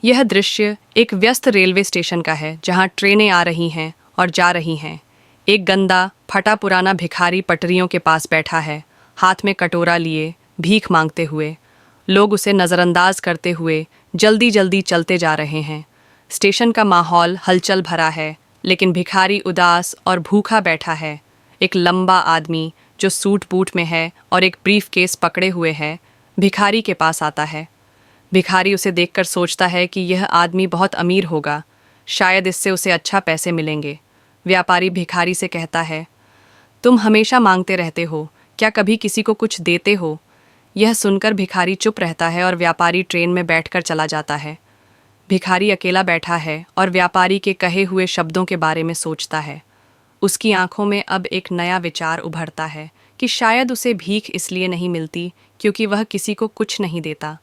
यह दृश्य एक व्यस्त रेलवे स्टेशन का है जहां ट्रेनें आ रही हैं और जा रही हैं। एक गंदा फटा पुराना भिखारी पटरियों के पास बैठा है, हाथ में कटोरा लिए भीख मांगते हुए। लोग उसे नज़रअंदाज करते हुए जल्दी जल्दी चलते जा रहे हैं। स्टेशन का माहौल हलचल भरा है, लेकिन भिखारी उदास और भूखा बैठा है। एक लंबा आदमी जो सूट बूट में है और एक ब्रीफ केस पकड़े हुए है, भिखारी के पास आता है। भिखारी उसे देखकर सोचता है कि यह आदमी बहुत अमीर होगा, शायद इससे उसे अच्छा पैसे मिलेंगे। व्यापारी भिखारी से कहता है, तुम हमेशा मांगते रहते हो, क्या कभी किसी को कुछ देते हो? यह सुनकर भिखारी चुप रहता है और व्यापारी ट्रेन में बैठकर चला जाता है। भिखारी अकेला बैठा है और व्यापारी के कहे हुए शब्दों के बारे में सोचता है। उसकी आंखों में अब एक नया विचार उभरता है कि शायद उसे भीख इसलिए नहीं मिलती क्योंकि वह किसी को कुछ नहीं देता।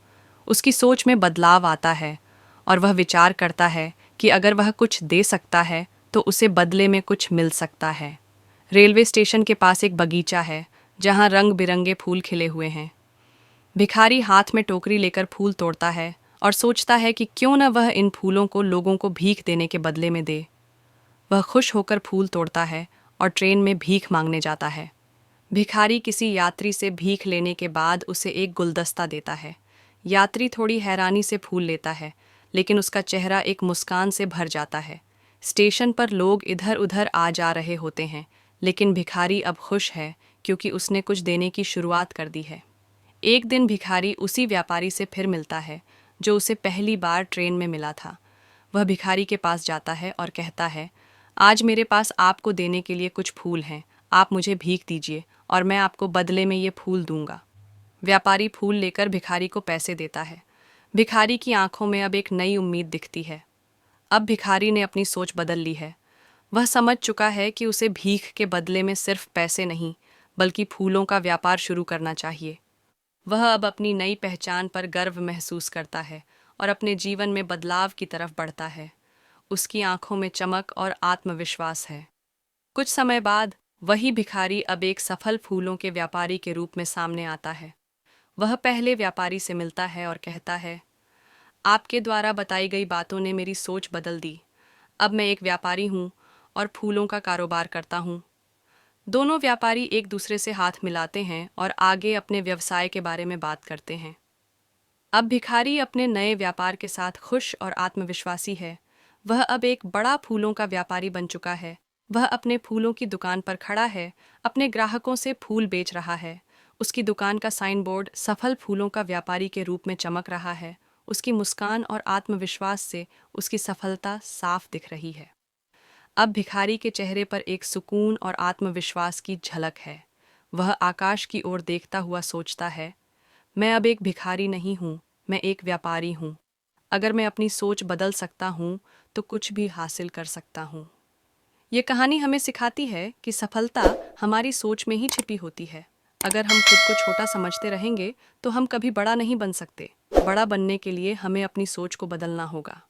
उसकी सोच में बदलाव आता है और वह विचार करता है कि अगर वह कुछ दे सकता है तो उसे बदले में कुछ मिल सकता है। रेलवे स्टेशन के पास एक बगीचा है जहां रंग बिरंगे फूल खिले हुए हैं। भिखारी हाथ में टोकरी लेकर फूल तोड़ता है और सोचता है कि क्यों न वह इन फूलों को लोगों को भीख देने के बदले में दे। वह खुश होकर फूल तोड़ता है और ट्रेन में भीख मांगने जाता है। भिखारी किसी यात्री से भीख लेने के बाद उसे एक गुलदस्ता देता है। यात्री थोड़ी हैरानी से फूल लेता है, लेकिन उसका चेहरा एक मुस्कान से भर जाता है। स्टेशन पर लोग इधर उधर आ जा रहे होते हैं, लेकिन भिखारी अब खुश है क्योंकि उसने कुछ देने की शुरुआत कर दी है। एक दिन भिखारी उसी व्यापारी से फिर मिलता है जो उसे पहली बार ट्रेन में मिला था। वह भिखारी के पास जाता है और कहता है, आज मेरे पास आपको देने के लिए कुछ फूल हैं, आप मुझे भीख दीजिए और मैं आपको बदले में ये फूल दूंगा। व्यापारी फूल लेकर भिखारी को पैसे देता है। भिखारी की आंखों में अब एक नई उम्मीद दिखती है। अब भिखारी ने अपनी सोच बदल ली है। वह समझ चुका है कि उसे भीख के बदले में सिर्फ पैसे नहीं, बल्कि फूलों का व्यापार शुरू करना चाहिए। वह अब अपनी नई पहचान पर गर्व महसूस करता है और अपने जीवन में बदलाव की तरफ बढ़ता है। उसकी आंखों में चमक और आत्मविश्वास है। कुछ समय बाद वही भिखारी अब एक सफल फूलों के व्यापारी के रूप में सामने आता है। वह पहले व्यापारी से मिलता है और कहता है, आपके द्वारा बताई गई बातों ने मेरी सोच बदल दी। अब मैं एक व्यापारी हूँ और फूलों का कारोबार करता हूँ। दोनों व्यापारी एक दूसरे से हाथ मिलाते हैं और आगे अपने व्यवसाय के बारे में बात करते हैं। अब भिखारी अपने नए व्यापार के साथ खुश और आत्मविश्वासी है। वह अब एक बड़ा फूलों का व्यापारी बन चुका है। वह अपने फूलों की दुकान पर खड़ा है, अपने ग्राहकों से फूल बेच रहा है। उसकी दुकान का साइन बोर्ड सफल फूलों का व्यापारी के रूप में चमक रहा है। उसकी मुस्कान और आत्मविश्वास से उसकी सफलता साफ दिख रही है। अब भिखारी के चेहरे पर एक सुकून और आत्मविश्वास की झलक है। वह आकाश की ओर देखता हुआ सोचता है, मैं अब एक भिखारी नहीं हूँ, मैं एक व्यापारी हूँ। अगर मैं अपनी सोच बदल सकता हूँ तो कुछ भी हासिल कर सकता हूँ। ये कहानी हमें सिखाती है कि सफलता हमारी सोच में ही छिपी होती है। अगर हम खुद को छोटा समझते रहेंगे तो हम कभी बड़ा नहीं बन सकते। बड़ा बनने के लिए हमें अपनी सोच को बदलना होगा।